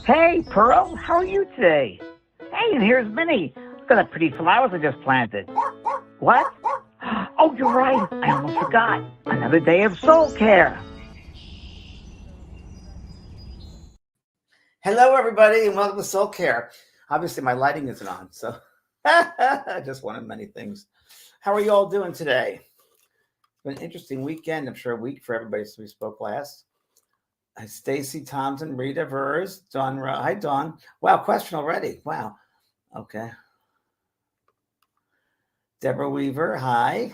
Hey, Pearl, how are you today? Hey, and here's Minnie. Look at the pretty flowers I just planted. What? Oh, you're right. I almost forgot. Another day of SoulCARE. Hello, everybody, and welcome to SoulCARE. Obviously, my lighting isn't on, so just one of many things. How are you all doing today? It's been an interesting weekend. I'm sure a week for everybody since we spoke last. Stacy Thompson, Rita Vers, Dawn. Hi, Dawn. Wow, question already. Wow. Okay. Deborah Weaver. Hi.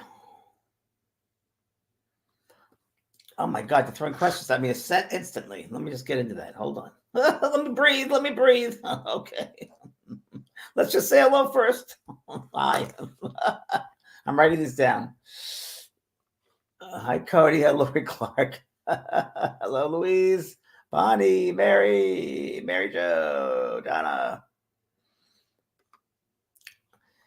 Oh my God, you're throwing questions at me instantly. Let me just get into that. Hold on. Let me breathe. Okay. Let's just say hello first. Hi. I'm writing this down. Hi, Cody. Hello, Lori Clark. Hello, Louise, Bonnie, Mary Jo, Donna.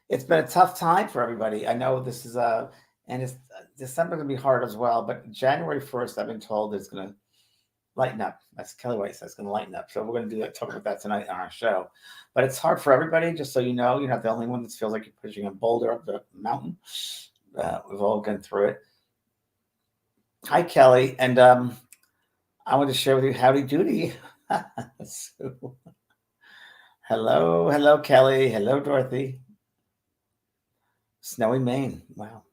It's been a tough time for everybody. I know this is and it's December gonna be hard as well, but January 1st, I've been told is gonna lighten up. That's Kelly White says it's gonna lighten up. So we're gonna talk about that tonight on our show. But it's hard for everybody, just so you know, you're not the only one that feels like you're pushing a boulder up the mountain. We've all gone through it. Hi, Kelly, and I want to share with you Howdy Doody. So, hello, Kelly. Hello, Dorothy. Snowy Maine. Wow.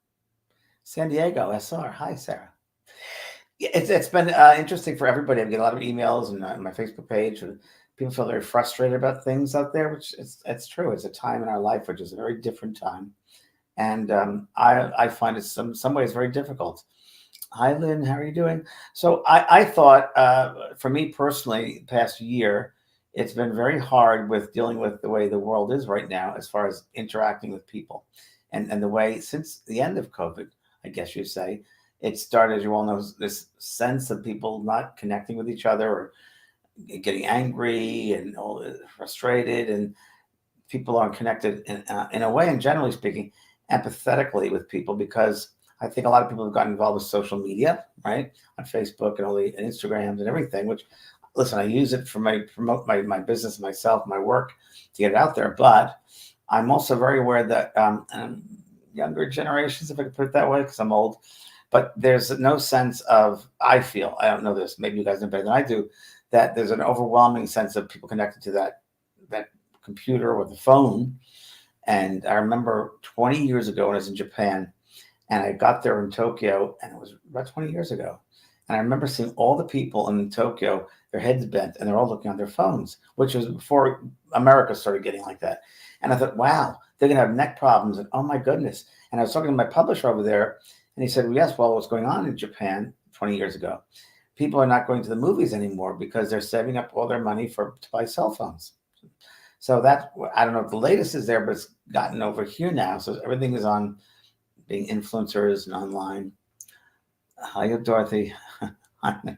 San Diego, SR. Hi, Sarah. Yeah, it's been interesting for everybody. I get a lot of emails and on my Facebook page. And people feel very frustrated about things out there, which it's true. It's a time in our life which is a very different time, and I find it some ways very difficult. Hi, Lynn. How are you doing? So I thought, for me personally, the past year, it's been very hard with dealing with the way the world is right now as far as interacting with people. And the way, since the end of COVID, I guess you'd say, it started, as you all know, this sense of people not connecting with each other or getting angry and all frustrated, and people aren't connected in a way, and generally speaking, empathetically with people, because I think a lot of people have gotten involved with social media, right? On Facebook and all the Instagrams and everything, which, listen, I use it for promote my business, myself, my work, to get it out there. But I'm also very aware that younger generations, if I could put it that way, because I'm old, but there's no sense of, I feel, I don't know this, maybe you guys know better than I do, that there's an overwhelming sense of people connected to that computer or the phone. And I remember 20 years ago when I was in Japan, and I got there in Tokyo, and it was about 20 years ago. And I remember seeing all the people in Tokyo, their heads bent, and they're all looking on their phones, which was before America started getting like that. And I thought, wow, they're going to have neck problems. And oh, my goodness. And I was talking to my publisher over there, and he said, well, yes, well, what's going on in Japan 20 years ago? People are not going to the movies anymore because they're saving up all their money to buy cell phones. So that, I don't know if the latest is there, but it's gotten over here now. So everything is on being influencers and online. Hi, Dorothy.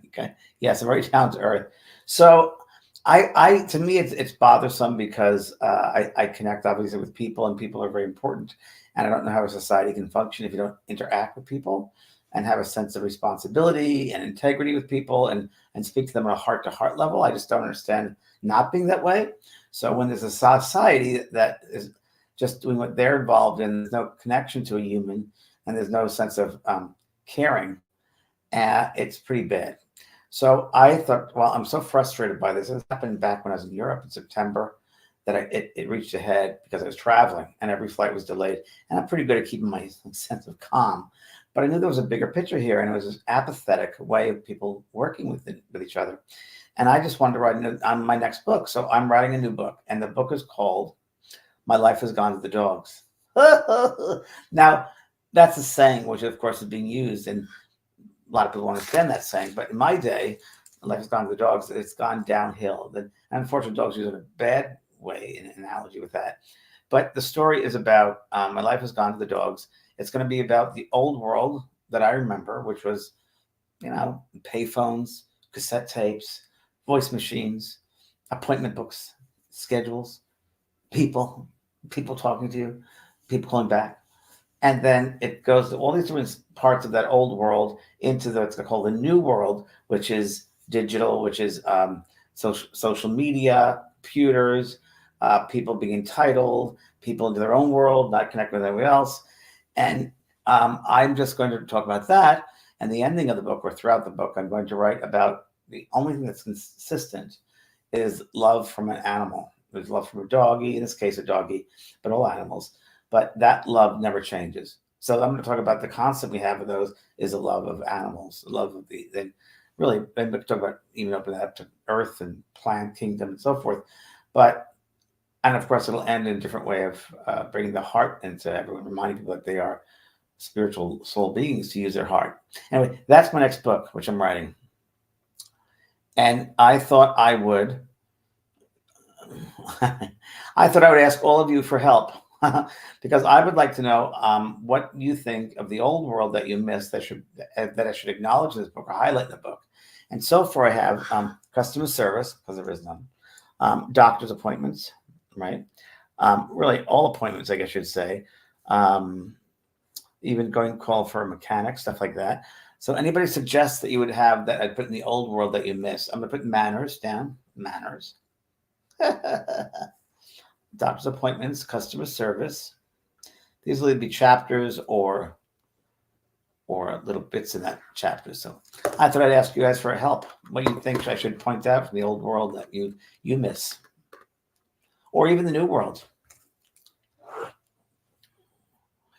Okay. Yes, I'm very down to earth. So I to me, it's bothersome because I connect obviously with people, and people are very important. And I don't know how a society can function if you don't interact with people and have a sense of responsibility and integrity with people and speak to them on a heart-to-heart level. I just don't understand not being that way. So when there's a society that is just doing what they're involved in, there's no connection to a human, and there's no sense of caring, it's pretty bad. So I thought, well, I'm so frustrated by this. It happened back when I was in Europe in September, that it reached a head because I was traveling and every flight was delayed. And I'm pretty good at keeping my sense of calm. But I knew there was a bigger picture here, and it was this apathetic way of people working with each other. And I just wanted to write on my next book. So I'm writing a new book, and the book is called My Life Has Gone to the Dogs. Now, that's a saying, which of course is being used, and a lot of people understand that saying. But in my day, life has gone to the dogs. It's gone downhill. And unfortunately, dogs use it in a bad way, an analogy with that. But the story is about my life has gone to the dogs. It's going to be about the old world that I remember, which was, payphones, cassette tapes, voice machines, appointment books, schedules, people talking to you, people calling back. And then it goes to all these different parts of that old world into what's called the new world, which is digital, which is social media, computers, people being entitled, people into their own world, not connecting with anyone else. And I'm just going to talk about that. And the ending of the book, or throughout the book, I'm going to write about the only thing that's consistent is love from an animal. There's love from a doggy, in this case, a doggy, but all animals. But that love never changes. So I'm going to talk about the concept we have of those is a love of animals, a love of the really, then we talk about even open that up to earth and plant kingdom and so forth. But, and of course, it'll end in a different way of bringing the heart into everyone, reminding people that they are spiritual soul beings to use their heart. Anyway, that's my next book, which I'm writing. And I thought I would ask all of you for help because I would like to know what you think of the old world that you missed that I should acknowledge in this book or highlight in the book. And so far I have customer service, because there is none, doctor's appointments, right? Really all appointments, I guess you'd say. Even going to call for a mechanic, stuff like that. So anybody suggests that you would have that I'd put in the old world that you miss? I'm going to put manners down. Manners. Doctor's appointments, customer service. These will be chapters or little bits in that chapter. So I thought I'd ask you guys for help. What you think I should point out from the old world that you miss? Or even the new world.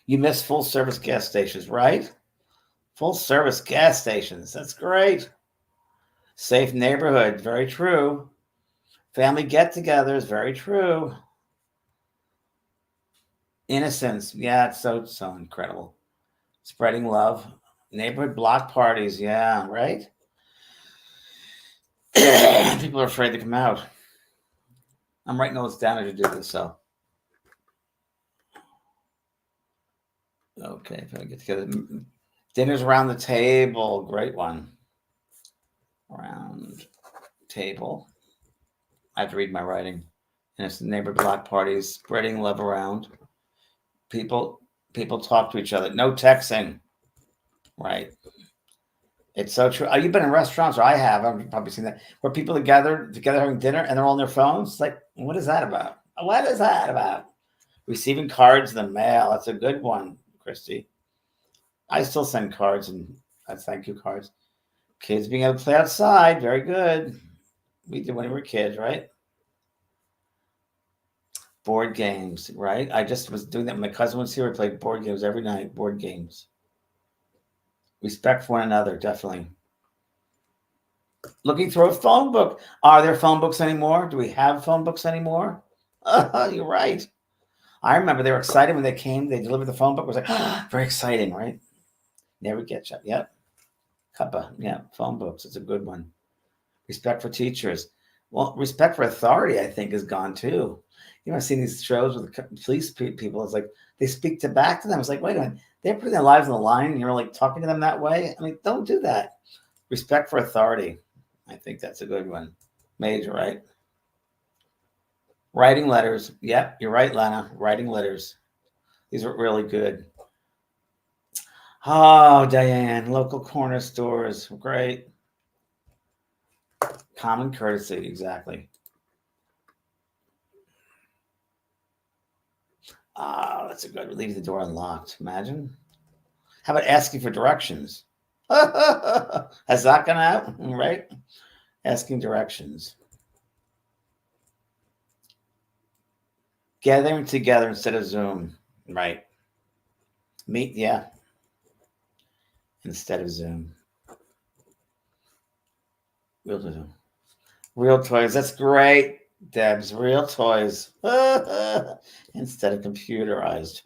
You miss full service gas stations, right? Full service gas stations. That's great. Safe neighborhood. Very true. Family get-togethers. Very true. Innocence. Yeah, it's so incredible. Spreading love. Neighborhood block parties. Yeah, right? People are afraid to come out. I'm writing all this down as you do this, so. Okay, if I get together. Dinners around the table. Great one. Round table. I have to read my writing. And it's the neighbor block parties, spreading love around. People talk to each other. No texting. Right. It's so true. You've been in restaurants, or I have. I've probably seen that, where people are gathered together having dinner and they're all on their phones. It's like, what is that about? What is that about? Receiving cards in the mail. That's a good one, Christy. I still send cards and thank you cards. Kids being able to play outside. Very good. We did when we were kids, right? Board games, right? I just was doing that when my cousin was here. We played board games every night. Board games. Respect for one another, definitely. Looking through a phone book. Are there phone books anymore? Do we have phone books anymore? You're right. I remember they were excited when they came. They delivered the phone book. It was like, very exciting, right? Never get you. Yep. Cuppa. Yeah, phone books. It's a good one. Respect for teachers. Well, respect for authority, I think, is gone too. You know, I've seen these shows with the police people. It's like they speak back to them. It's like, wait a minute, they're putting their lives on the line, and you're like talking to them that way. I mean, don't do that. Respect for authority. I think that's a good one. Major, right? Writing letters. Yep, you're right, Lana. Writing letters. These are really good. Oh, Diane, local corner stores. Great. Common courtesy, exactly. That's a good. Leave the door unlocked. Imagine. How about asking for directions? Has that gone out? Right? Asking directions. Gathering together instead of Zoom. Right. Meet, yeah. Instead of Zoom. Real toys. That's great, Debs. Real toys. Instead of computerized.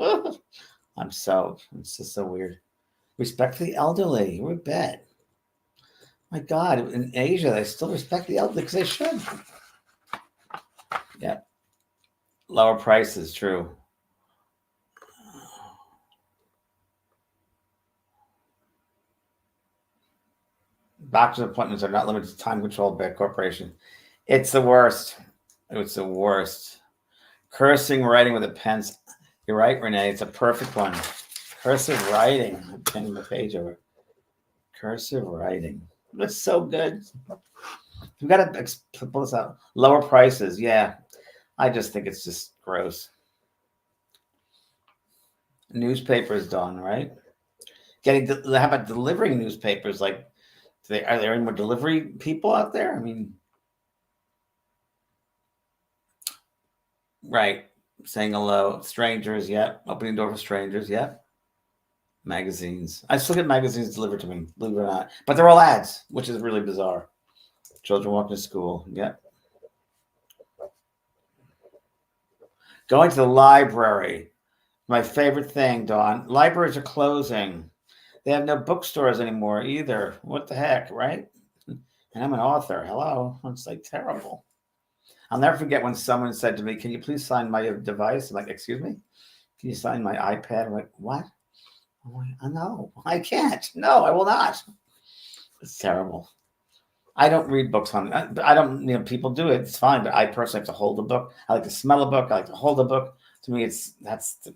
It's just so weird. Respect for the elderly. We bet. My God, in Asia, they still respect the elderly because they should. Yeah. Lower prices, true. Doctor's appointments are not limited to time controlled by a corporation. It's the worst. It's the worst. Cursing, writing with a pen. You're right, Renee. It's a perfect one. Cursive writing. I'm turning the page over. Cursive writing. That's so good. We've got to pull this out. Lower prices. Yeah. I just think it's just gross. Newspapers done, right? How about delivering newspapers? Like, are there any more delivery people out there? I mean, right. Saying hello. Strangers, yeah. Opening door for strangers, yeah. Magazines. I still get magazines delivered to me, believe it or not. But they're all ads, which is really bizarre. Children walking to school, yeah. Going to the library. My favorite thing, Dawn. Libraries are closing. They have no bookstores anymore either. What the heck, right? And I'm an author. Hello. It's like terrible. I'll never forget when someone said to me, "Can you please sign my device?" I'm like, "Excuse me? Can you sign my iPad?" I'm like, "What?" I'm like, "No, I can't. No, I will not." It's terrible. I don't read books on. I don't. People do it. It's fine, but I personally have to hold a book. I like to smell a book. I like to hold a book. To me, that's.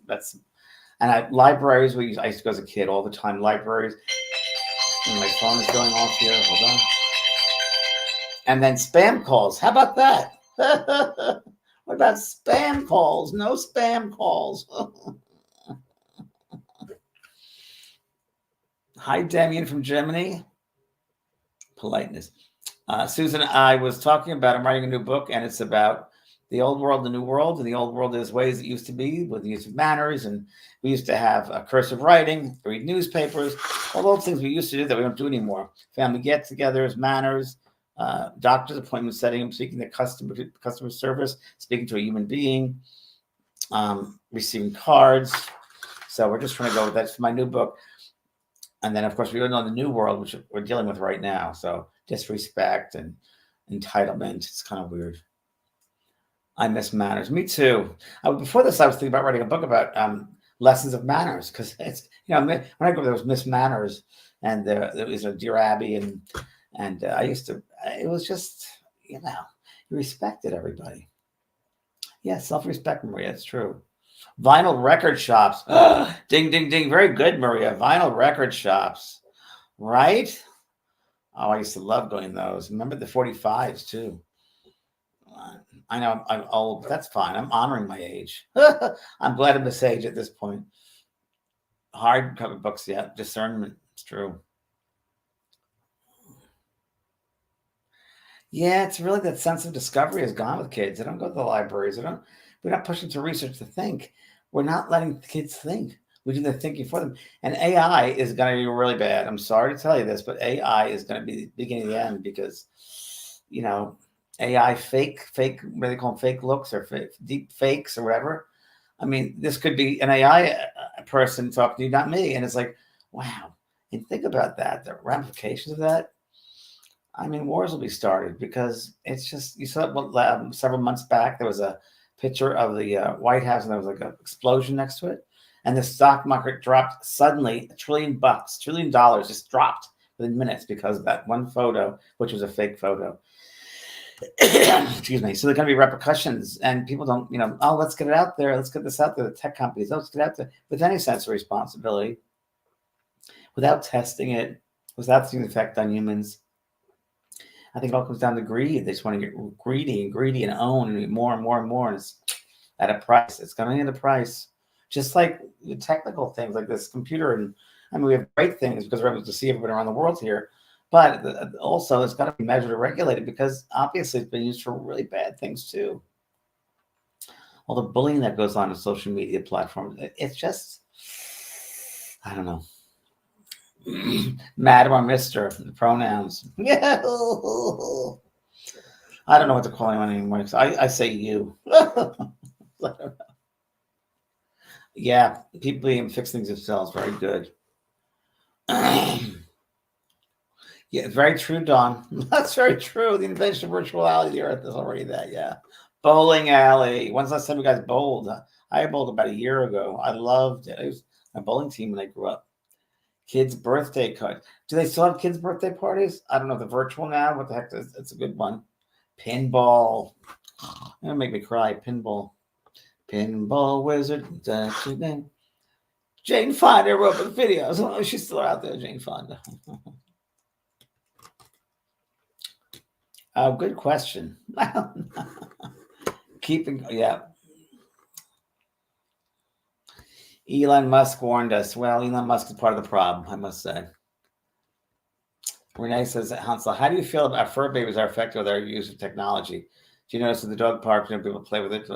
And libraries. I used to go as a kid all the time. Libraries. And my phone is going off here. Hold on. And then spam calls. How about that? What about spam calls? No spam calls. Hi, Damien from Germany. Politeness. Susan, I was talking about, I'm writing a new book, and it's about the old world, the new world. And the old world is ways it used to be with the use of manners. And we used to have cursive writing, read newspapers, all those things we used to do that we don't do anymore. Family get-togethers, manners, doctor's appointment setting, speaking to customer service, speaking to a human being, receiving cards. So we're just trying to go with that. It's my new book. And then, of course, we all know the new world, which we're dealing with right now. So disrespect and entitlement. It's kind of weird. I miss manners. Me too. Before this, I was thinking about writing a book about lessons of manners, because it's, when I grew up, there was Miss Manners, and there was a Dear Abby, and I used to. It was just, you respected everybody. Yeah, self-respect, Maria. It's true. Vinyl record shops. Ding, ding, ding. Very good, Maria. Vinyl record shops. Right? Oh, I used to love going to those. Remember the 45s, too. I know I'm old, but that's fine. I'm honoring my age. I'm glad I'm this age at this point. Hardcover books, yeah. Discernment. It's true. Yeah, it's really that sense of discovery is gone with kids. They don't go to the libraries. We're not pushing to research to think. We're not letting the kids think. We do the thinking for them. And AI is going to be really bad. I'm sorry to tell you this, but AI is going to be the beginning of the end, because, AI fake, what do they call them? Fake looks or deep fakes or whatever. I mean, this could be an AI person talking to you, not me. And it's like, wow. And think about that, the ramifications of that. I mean, wars will be started, because it's just, you saw several months back, there was a picture of the White House, and there was like an explosion next to it. And the stock market dropped suddenly, $1 trillion, $1 trillion just dropped within minutes because of that one photo, which was a fake photo. Excuse me. So there are going to be repercussions, and people don't, let's get it out there. Let's get this out there. The tech companies, let's get it out there with any sense of responsibility, without testing it, without seeing the effect on humans. I think it all comes down to greed. They just want to get greedy and own and more and more and more. And it's at a price. It's going to be at a price. Just like the technical things like this computer. And I mean, we have great things because we're able to see everybody around the world here. But also, it's got to be measured and regulated, because obviously it's been used for really bad things too. All the bullying that goes on social media platforms. It's just, I don't know. Madam or Mister, the pronouns. Yeah. I don't know what to call anyone anymore. I say you. Yeah, people even fix things themselves. Very good. Yeah, very true, Don. That's very true. The invention of virtuality, the earth is already that. Yeah. Bowling alley. When's the last time you guys bowled? I bowled about a year ago. I loved it. It was my bowling team when I grew up. Kids' birthday card. Do they still have kids' birthday parties? I don't know. The virtual now. What the heck? It's a good one. Pinball. It'll make me cry. Pinball. Pinball wizard. Jane Fonda wrote the videos. Oh, she's still out there, Jane Fonda. Good question. Yeah. Elon Musk warned us. Well, Elon Musk is part of the problem, I must say. Renee says, Hansel, how do you feel about fur babies are affected with our use of technology? Do you notice at the dog park, people play with it?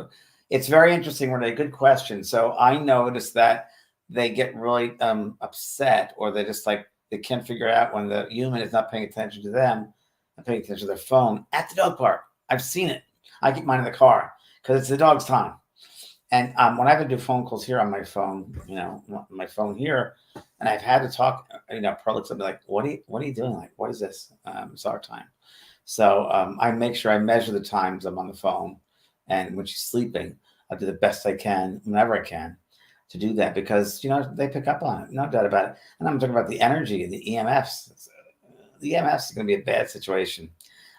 It's very interesting, Renee. Good question. So I noticed that they get really upset, or they just they can't figure out when the human is not paying attention to them and paying attention to their phone at the dog park. I've seen it. I keep mine in the car because it's the dog's time. And when I have to do phone calls here on my phone, my phone here, and I've had to talk, Pearl looks at me like, what are you doing? Like, what is this? It's our time. So I make sure I measure the times I'm on the phone. And when she's sleeping, I do the best I can, whenever I can, to do that because, they pick up on it. No doubt about it. And I'm talking about the energy, the EMFs. The EMFs is going to be a bad situation.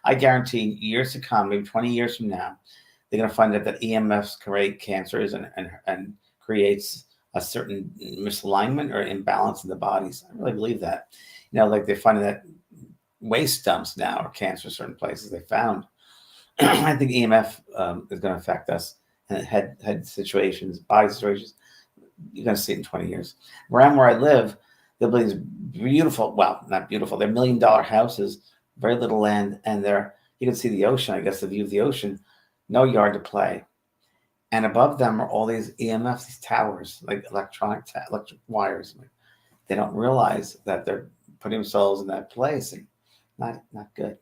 I guarantee years to come, maybe 20 years from now, they're going to find out that EMFs create cancers and creates a certain misalignment or imbalance in the bodies. I really believe that. Like they're finding that waste dumps now are cancer in certain places they found. I think EMF is going to affect us and head situations, body situations. You're going to see it in 20 years. Where I live, there'll be these beautiful, well, not beautiful, they're $1 million houses, very little land, and you can see the ocean, I guess the view of the ocean, no yard to play. And above them are all these EMFs, these towers, like electric wires. They don't realize that they're putting themselves in that place. And not good.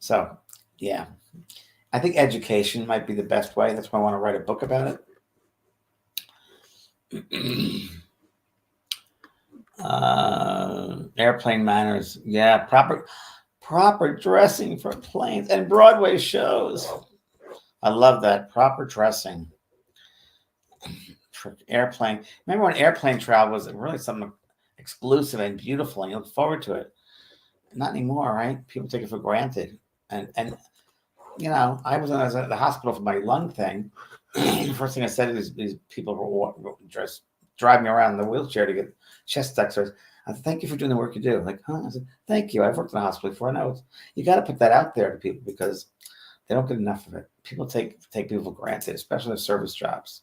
So, yeah. I think education might be the best way. That's why I want to write a book about it. Airplane manners. Yeah, proper dressing for planes and Broadway shows. I love that. Proper dressing for airplane. Remember when airplane travel was really something exclusive and beautiful, and you look forward to it. Not anymore, right? People take it for granted. And I was at the hospital for my lung thing. The first thing I said to these people were just driving me around in the wheelchair to get chest x-rays. I said, thank you for doing the work you do. Like, huh? I said, thank you. I've worked in the hospital before. I know you got to put that out there to people because they don't get enough of it. People take people for granted, especially in service jobs.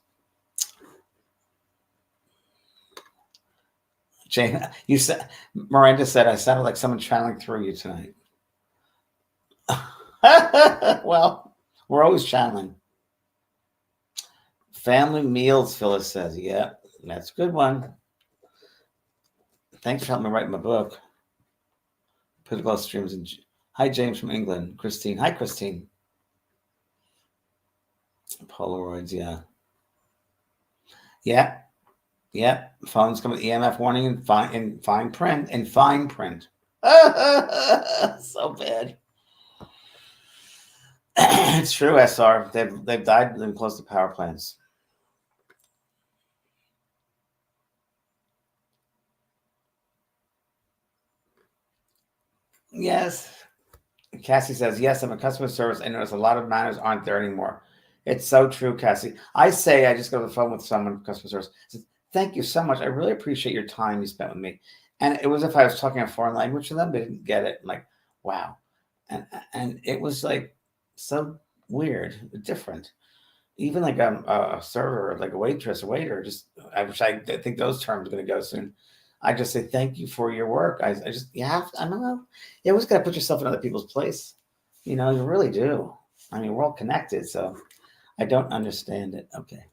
Jane, Miranda said, I sounded like someone channeling through you tonight. Well, we're always channeling. Family meals, Phyllis says. Yeah, that's a good one. Thanks for helping me write my book. Political streams. Hi, James from England. Christine. Hi, Christine. Polaroids, yeah. Yeah. Phones come with EMF warning in fine print. So bad. It's true, SR. They've died living close to power plants. Yes. Cassie says, yes, I'm a customer service. I notice a lot of manners aren't there anymore. It's so true, Cassie. I just go to the phone with someone, customer service. Says, thank you so much. I really appreciate your time you spent with me. And it was if I was talking a foreign language to them, they didn't get it. I'm like, wow. And it was like so weird, different. Even like a server, like a waitress, a waiter, I think those terms are going to go soon. I just say, thank you for your work. I don't know. You always got to put yourself in other people's place. You really do. I mean, we're all connected, so I don't understand it. Okay.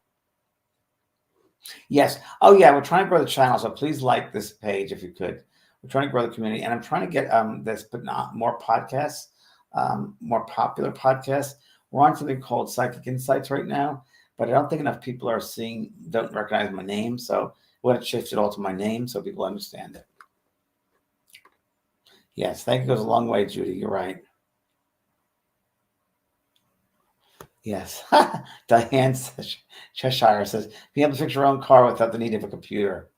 Yes. Oh, yeah. We're trying to grow the channel, so please like this page if you could. We're trying to grow the community, and I'm trying to get this, but not more podcasts, more popular podcasts. We're on something called Psychic Insights right now, but I don't think enough people don't recognize my name, so we're going to shift it all to my name so people understand it. Yes, thank you goes a long way, Judy. You're right. Yes. Diane Cheshire says, be able to fix your own car without the need of a computer.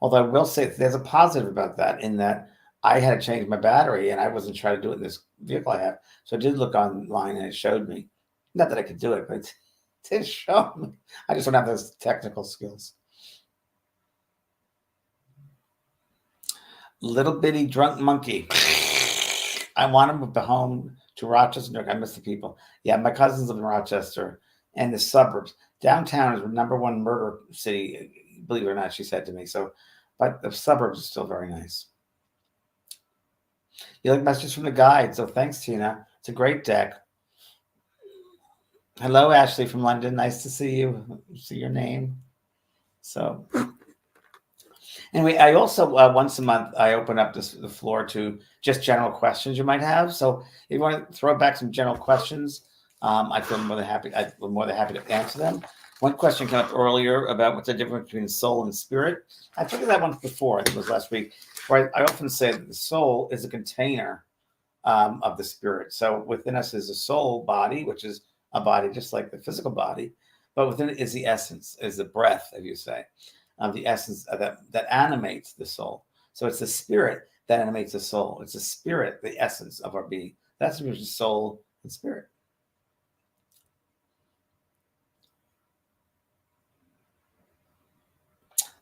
Although I will say there's a positive about that in that I had to change my battery and I wasn't trying to do it in this vehicle I have. So I did look online and it showed me. Not that I could do it, but it did show me. I just don't have those technical skills. Little bitty drunk monkey. I want to move home to Rochester. I miss the people. Yeah, my cousins live in Rochester and the suburbs. Downtown is the number one murder city, believe it or not, she said to me. So, but the suburbs are still very nice. You like messages from the guide. So thanks, Tina. It's a great deck. Hello, Ashley from London. Nice to see you. See your name. So anyway, I also once a month I open up the floor to just general questions you might have. So if you want to throw back some general questions, I feel more than happy. I'm more than happy to answer them. One question came up earlier about what's the difference between soul and spirit. I figured that once before. I think it was last week. Where I often say that the soul is a container of the spirit. So within us is a soul body, which is a body just like the physical body, but within it is the essence, is the breath, as you say, the essence that animates the soul. So it's the spirit that animates the soul. It's the spirit, the essence of our being. That's which is soul and spirit.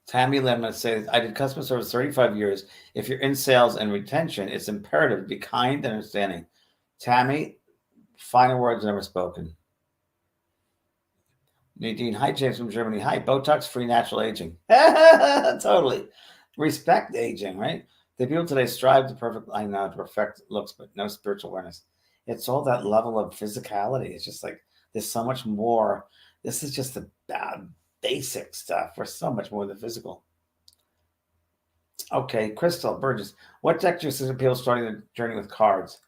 Tammy Lemon says, I did customer service 35 years. If you're in sales and retention, it's imperative to be kind and understanding. Tammy, final words never spoken. Nadine, hi, James from Germany. Hi, Botox free natural aging. Totally. Respect aging, right? The people today strive to perfect looks, but no spiritual awareness. It's all that level of physicality. It's just like there's so much more. This is just the basic stuff. We're so much more than physical. Okay, Crystal Burgess. What deck do you suggest people starting the journey with cards?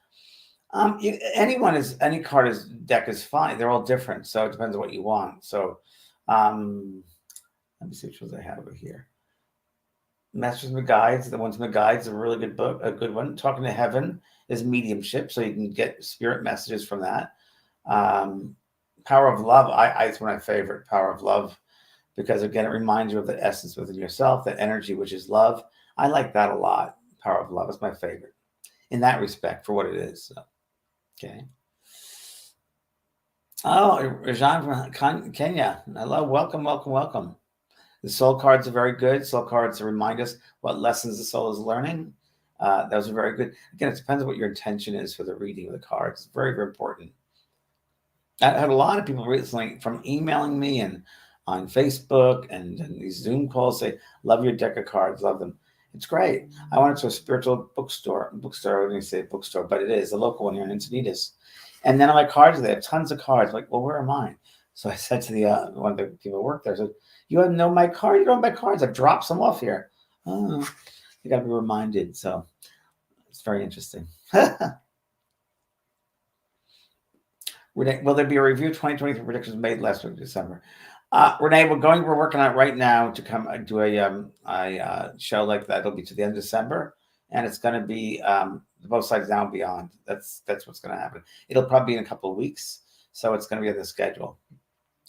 Any card deck is fine. They're all different, so it depends on what you want. So, let me see which ones I have over here. Masters and the Guides. The ones in the Guides are a really good book, a good one. Talking to Heaven is mediumship, so you can get spirit messages from that. Power of Love. It's one of my favorite. Power of Love, because again, it reminds you of the essence within yourself, that energy which is love. I like that a lot. Power of Love is my favorite in that respect for what it is. So. Okay. Oh, Rajan from Kenya. Hello, welcome. The soul cards are very good. Soul cards to remind us what lessons the soul is learning. Those are very good. Again, it depends on what your intention is for the reading of the cards. It's very, very important. I had a lot of people recently from emailing me and on Facebook and these Zoom calls say, love your deck of cards, love them. It's great. I went to a spiritual bookstore. I wouldn't say bookstore, but it is a local one here in Encinitas. And then on my cards, they have tons of cards. Like, well, where are mine? So I said to the one of the people who work there, I said, you don't know my card? You don't have my cards. I've dropped some off here. Oh, you got to be reminded. So it's very interesting. Will there be a review of 2023 predictions made last week, December? Renee, we're working on it right now to come do a show like that. It'll be to the end of December, and it's going to be Both Sides Now and Beyond. That's what's going to happen. It'll probably be in a couple of weeks, so it's going to be on the schedule.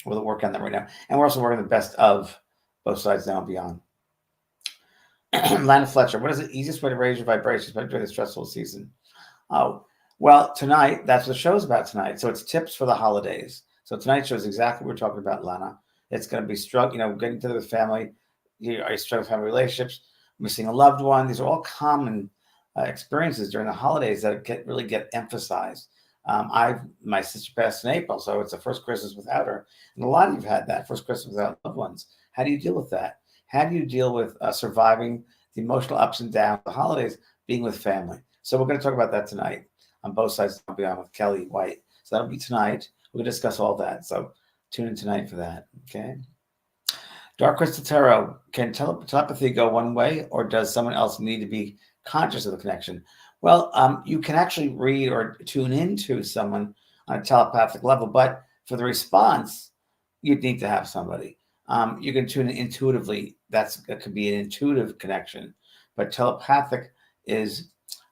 We'll work on that right now, and we're also working the best of Both Sides Now and Beyond. Lana Fletcher, what is the easiest way to raise your vibrations during the stressful season? Oh, well, tonight, that's what the show's about tonight. So it's tips for the holidays. So tonight's show is exactly what we're talking about, Lana. It's going to be getting together with family. Are you struggling with family relationships? Missing a loved one. These are all common experiences during the holidays that really get emphasized. My sister passed in April, so it's the first Christmas without her. And a lot of you've had that first Christmas without loved ones. How do you deal with that? How do you deal with surviving the emotional ups and downs of the holidays, being with family? So we're going to talk about that tonight on Both Sides Now and Beyond with Kelly White. So that'll be tonight. We'll discuss all that. So tune in tonight for that. Okay. Dark Crystal Tarot, can telepathy go one way, or does someone else need to be conscious of the connection? Well, you can actually read or tune into someone on a telepathic level, but for the response, you'd need to have somebody. You can tune in intuitively. That could be an intuitive connection, but telepathic is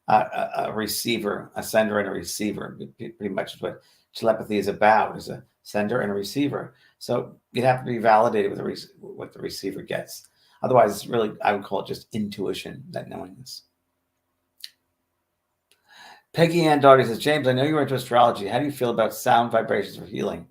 a receiver, a sender and a receiver. Pretty much is what telepathy is about, is a sender and a receiver. So you'd have to be validated with what the receiver gets. Otherwise, it's really, I would call it just intuition, that knowingness. Peggy Ann Doherty says, James, I know you're into astrology. How do you feel about sound vibrations for healing?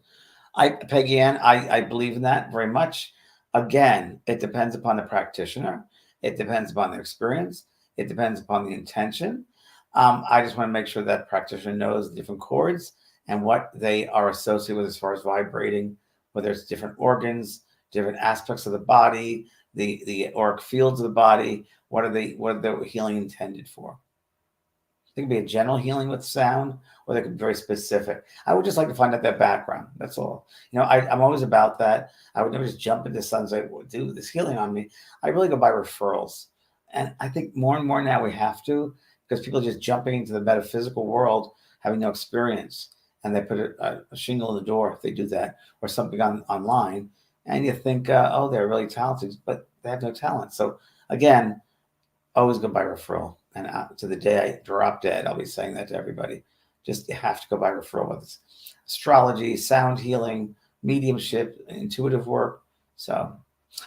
Peggy Ann, I believe in that very much. Again, it depends upon the practitioner. It depends upon their experience. It depends upon the intention. I just want to make sure that practitioner knows the different chords and what they are associated with as far as vibrating, whether it's different organs, different aspects of the body, the auric fields of the body. What are the healing intended for? It can be a general healing with sound, or they can be very specific. I would just like to find out their background. That's all. I'm always about that. I would never just jump into something and say, well, do this healing on me. I really go by referrals. And I think more and more now we have to, because people are just jumping into the metaphysical world, having no experience. And they put a shingle in the door if they do that, or something online. And you think, oh, they're really talented, but they have no talent. So again, always go by referral. And to the day I drop dead, I'll be saying that to everybody. Just you have to go by referral, whether it's astrology, sound healing, mediumship, intuitive work. So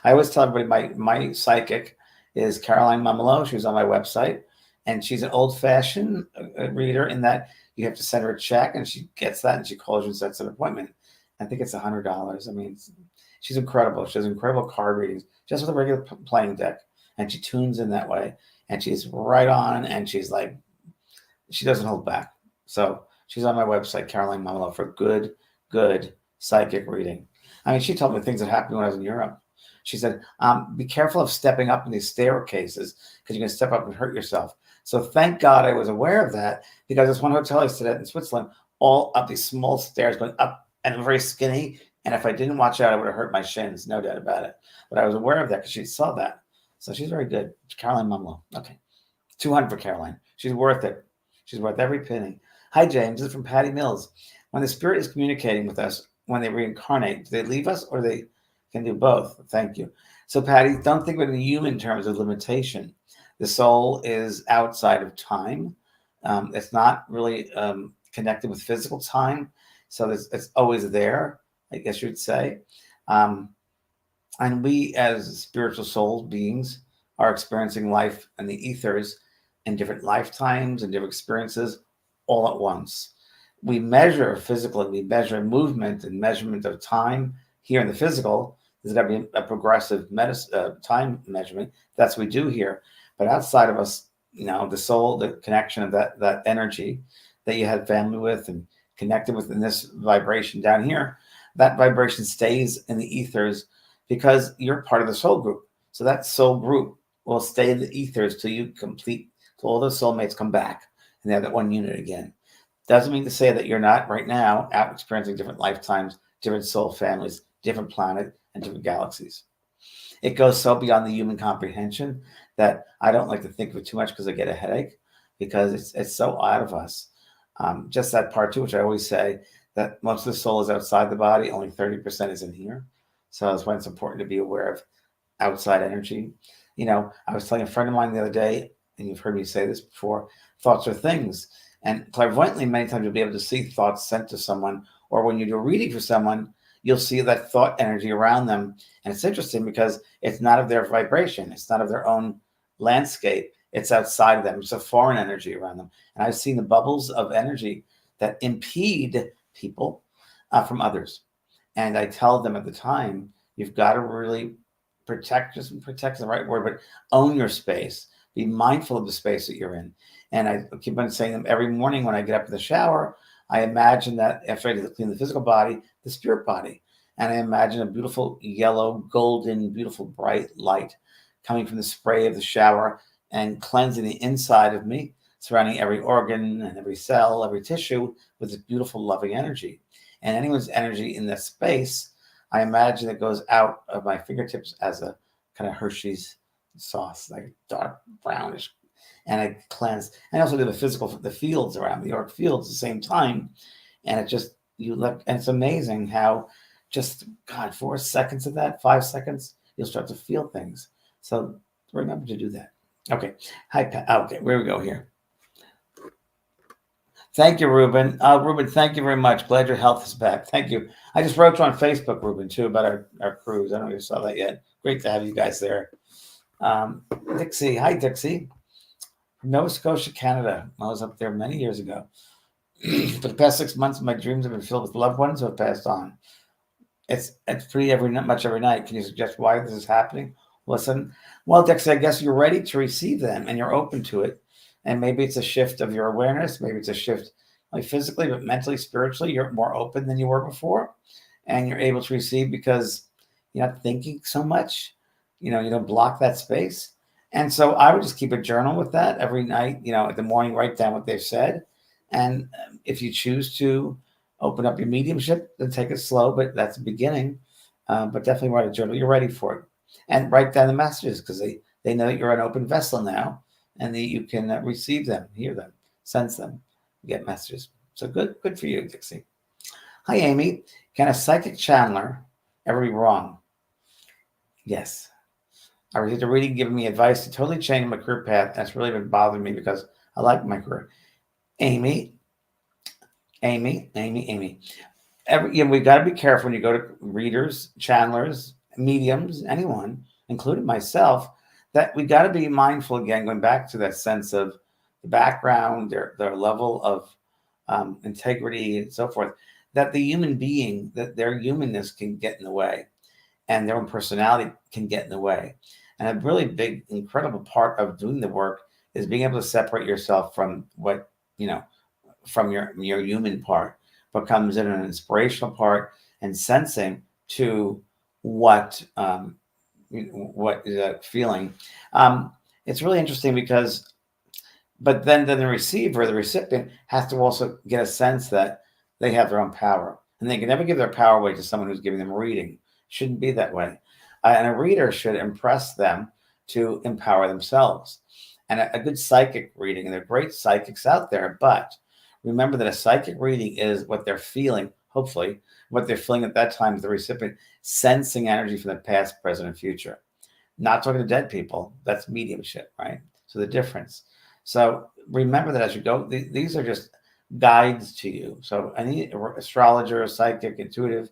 I always tell everybody my psychic is Caroline Mumolo. She was on my website, and she's an old-fashioned reader in that you have to send her a check, and she gets that, and she calls you and sets an appointment. I think it's $100. I mean, she's incredible. She has incredible card readings just with a regular playing deck, and she tunes in that way. And she's right on, and she's like, she doesn't hold back. So she's on my website, Caroline Mumolo, for good psychic reading. I mean, she told me things that happened when I was in Europe. She said, be careful of stepping up in these staircases because you can step up and hurt yourself. So thank God I was aware of that, because this one hotel I stayed at in Switzerland, all up these small stairs going up, and I'm very skinny. And if I didn't watch out, I would have hurt my shins, no doubt about it. But I was aware of that because she saw that. So she's very good. Caroline Mumolo. Okay. 200 for Caroline. She's worth it. She's worth every penny. Hi, James. This is from Patty Mills. When the spirit is communicating with us, when they reincarnate, do they leave us, or they can do both? Thank you. So, Patty, don't think of it in human terms of limitation. The soul is outside of time. It's not really connected with physical time. So it's always there, I guess you'd say. And we, as spiritual soul beings, are experiencing life in the ethers in different lifetimes and different experiences all at once. We measure physically, we measure movement and measurement of time here in the physical. There's got to be a progressive time measurement. That's what we do here. But outside of us, the soul, the connection of that energy that you had family with and connected with in this vibration down here, that vibration stays in the ethers because you're part of the soul group. So that soul group will stay in the ethers till you complete, till all those soulmates come back and they have that one unit again. Doesn't mean to say that you're not right now out experiencing different lifetimes, different soul families, different planet, and different galaxies. It goes so beyond the human comprehension that I don't like to think of it too much because I get a headache, because it's so out of us. Just that part too, which I always say, that most of the soul is outside the body, only 30% is in here. So that's why it's important to be aware of outside energy. I was telling a friend of mine the other day, and you've heard me say this before, thoughts are things. And clairvoyantly, many times you'll be able to see thoughts sent to someone, or when you do a reading for someone, you'll see that thought energy around them. And it's interesting because it's not of their vibration. It's not of their own landscape. It's outside of them. It's a foreign energy around them. And I've seen the bubbles of energy that impede people from others. And I tell them at the time, you've got to really protect is the right word, but own your space. Be mindful of the space that you're in. And I keep on saying them every morning when I get up in the shower. I imagine that after I clean the physical body, the spirit body. And I imagine a beautiful yellow, golden, beautiful, bright light coming from the spray of the shower and cleansing the inside of me, surrounding every organ and every cell, every tissue with this beautiful, loving energy. And anyone's energy in that space, I imagine it goes out of my fingertips as a kind of Hershey's sauce, like dark brownish. And I cleanse. And I also do the fields around the auric fields at the same time. And it just, and it's amazing how just, 4 seconds of that, 5 seconds, you'll start to feel things. So remember to do that. Okay. Hi, Pat. Okay, where we go here. Thank you, Ruben. Ruben, thank you very much. Glad your health is back. Thank you. I just wrote you on Facebook, Ruben, too, about our cruise. I don't know if you saw that yet. Great to have you guys there. Dixie. Hi, Dixie. From Nova Scotia, Canada. I was up there many years ago. For the past 6 months, my dreams have been filled with loved ones who have passed on. It's pretty much every night. Can you suggest why this is happening listen. Well, Dixie, I guess you're ready to receive them and you're open to it. And maybe it's a shift of your awareness. Maybe it's a shift like physically, but mentally, spiritually, you're more open than you were before. And you're able to receive because you're not thinking so much. You know, you don't block that space. And so I would just keep a journal with that every night. You know, at the morning, write down what they've said. And if you choose to open up your mediumship, then take it slow, but that's the beginning. But definitely write a journal. You're ready for it. And write down the messages because they know that you're an open vessel now and that you can receive them, hear them, sense them, get messages. So good for you, Dixie. Hi, Amy. Can a psychic channeler ever be wrong? Yes. I received a reading giving me advice to totally change my career path. And it's really been bothering me because I like my career. Amy. We got to be careful when you go to readers, channelers, mediums, anyone, including myself, that we got to be mindful again, going back to that sense of the background, their level of integrity and so forth, that the human being, that their humanness can get in the way and their own personality can get in the way. And a really big, incredible part of doing the work is being able to separate yourself from what, from your human part, but comes in an inspirational part and sensing to what is that feeling. It's really interesting because, but then the receiver, the recipient, has to also get a sense that they have their own power, and they can never give their power away to someone who's giving them a reading. Shouldn't be that way. And a reader should impress them to empower themselves. And a good psychic reading, and there are great psychics out there, but remember that a psychic reading is what they're feeling, hopefully, what they're feeling at that time, the recipient, sensing energy from the past, present, and future. Not talking to dead people. That's mediumship, right? So the difference. So remember that as you go, these are just guides to you. So any astrologer, psychic, intuitive,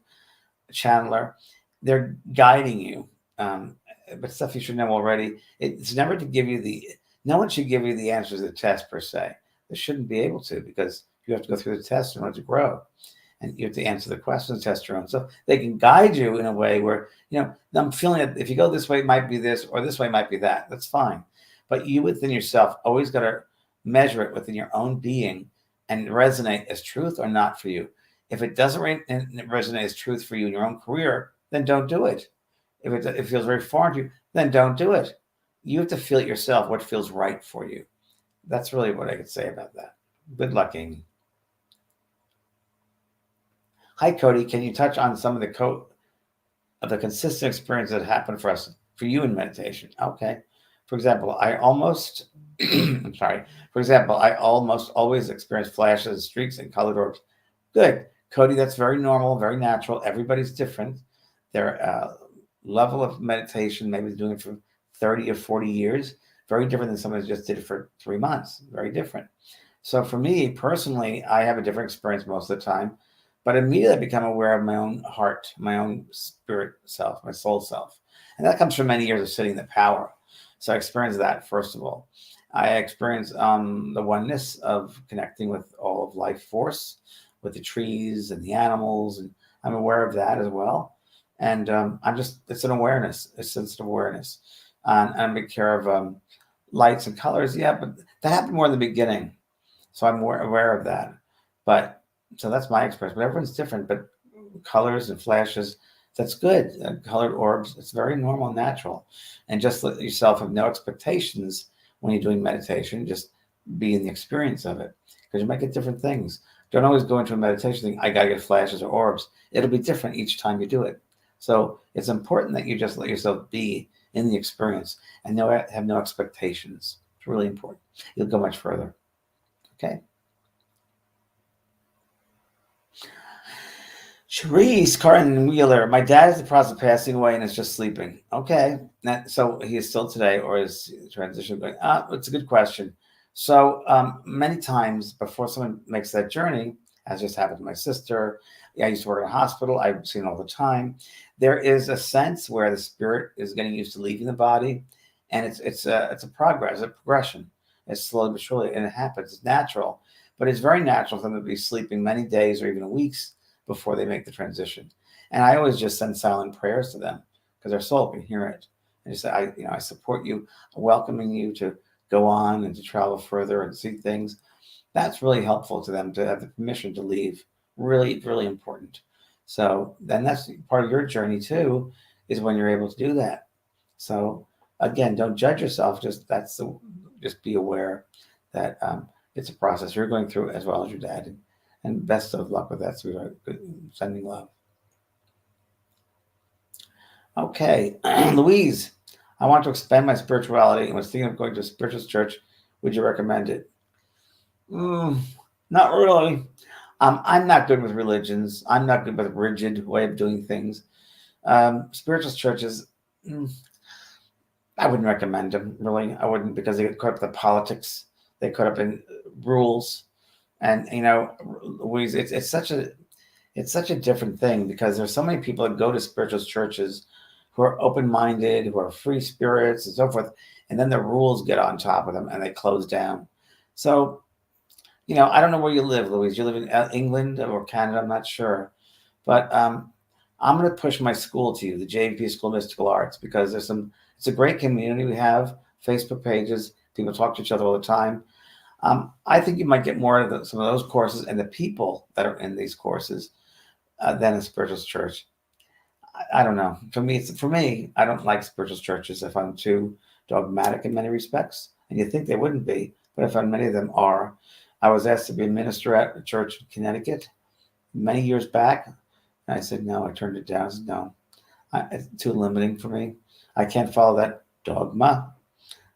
channeler, they're guiding you. But stuff you should know already. It's never to give you no one should give you the answers to the test per se. They shouldn't be able to, because you have to go through the test in order to grow. And you have to answer the questions, test your own. So they can guide you in a way where, I'm feeling that if you go this way, it might be this, or this way might be that. That's fine. But you within yourself always got to measure it within your own being and resonate as truth or not for you. If it doesn't resonate as truth for you in your own career, then don't do it. If it feels very foreign to you, then don't do it. You have to feel it yourself, what feels right for you. That's really what I could say about that. Good luck, Amy. Hi, Cody. Can you touch on some of the consistent experience that happened for you in meditation? Okay. For example, I almost always experience flashes, streaks, and colored orbs. Good. Cody, that's very normal, very natural. Everybody's different. Their level of meditation, maybe doing it for 30 or 40 years, very different than someone who just did it for 3 months. Very different. So for me personally, I have a different experience most of the time, but immediately I become aware of my own heart, my own spirit self, my soul self. And that comes from many years of sitting in the power. So I experienced that, first of all. I experienced the oneness of connecting with all of life force, with the trees and the animals, and I'm aware of that as well. And it's an awareness, a sensitive awareness. And I'm big care of lights and colors. Yeah, but that happened more in the beginning. So I'm more aware of that. But so that's my experience. But everyone's different. But colors and flashes, that's good. Colored orbs, it's very normal and natural. And just let yourself have no expectations when you're doing meditation. Just be in the experience of it. Because you might get different things. Don't always go into a meditation thinking, I got to get flashes or orbs. It'll be different each time you do it. So it's important that you just let yourself be in the experience and have no expectations. It's really important. You'll go much further. Okay. Cherise Carton Wheeler. My dad is in the process of passing away and is just sleeping. Okay. So he is still today, or is transition going? It's a good question. So many times before someone makes that journey, as just happened to my sister, I used to work in a hospital. I've seen it all the time. There is a sense where the spirit is getting used to leaving the body, and it's a progression. It's slowly but surely, and it happens. It's natural, but it's very natural for them to be sleeping many days or even weeks before they make the transition. And I always just send silent prayers to them because their soul can hear it. and just say, I support you, welcoming you to go on and to travel further and see things. That's really helpful to them to have the permission to leave. Really, really important. So then that's part of your journey too, is when you're able to do that. So again, don't judge yourself. Just be aware that it's a process you're going through as well as your dad. And best of luck with that, sweetheart. Sending love. Okay, Louise, I want to expand my spirituality and was thinking of going to a spiritualist church. Would you recommend it? Not really. I'm not good with religions. I'm not good with a rigid way of doing things. Spiritualist churches, I wouldn't recommend them, really. I wouldn't, because they get caught up in the politics. They caught up in rules. And, Louise, it's such a different thing, because there's so many people that go to spiritualist churches who are open-minded, who are free spirits and so forth, and then the rules get on top of them and they close down. So, I don't know where you live, Louise. You live in England or Canada, I'm not sure. But I'm going to push my school to you, the JVP School of Mystical Arts, because it's a great community we have, Facebook pages, people talk to each other all the time. I think you might get more of some of those courses and the people that are in these courses than a spiritualist church. I don't know. For me, I don't like spiritualist churches if I'm too dogmatic in many respects. And you think they wouldn't be, but I find many of them are. I was asked to be a minister at a church in Connecticut many years back. And I said, no, I turned it down. I said, no, it's too limiting for me. I can't follow that dogma.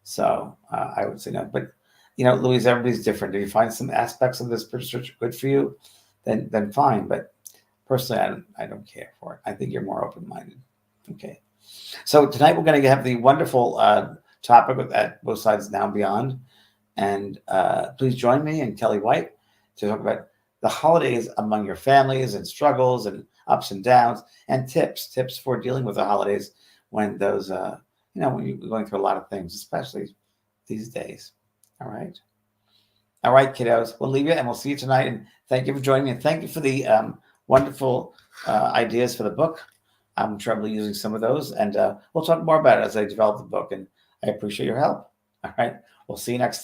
So I would say no. But, Louise, everybody's different. If you find some aspects of this spiritual church good for you, then fine. But personally, I don't care for it. I think you're more open-minded. Okay. So tonight we're going to have the wonderful topic at Both Sides Now and Beyond. And please join me and Kelly White to talk about the holidays among your families and struggles and ups and downs and tips for dealing with the holidays when those, when you're going through a lot of things, especially these days. All right. All right, kiddos. We'll leave you and we'll see you tonight. And thank you for joining me. And thank you for the wonderful ideas for the book. I'm probably using some of those. And we'll talk more about it as I develop the book. And I appreciate your help. All right. We'll see you next time.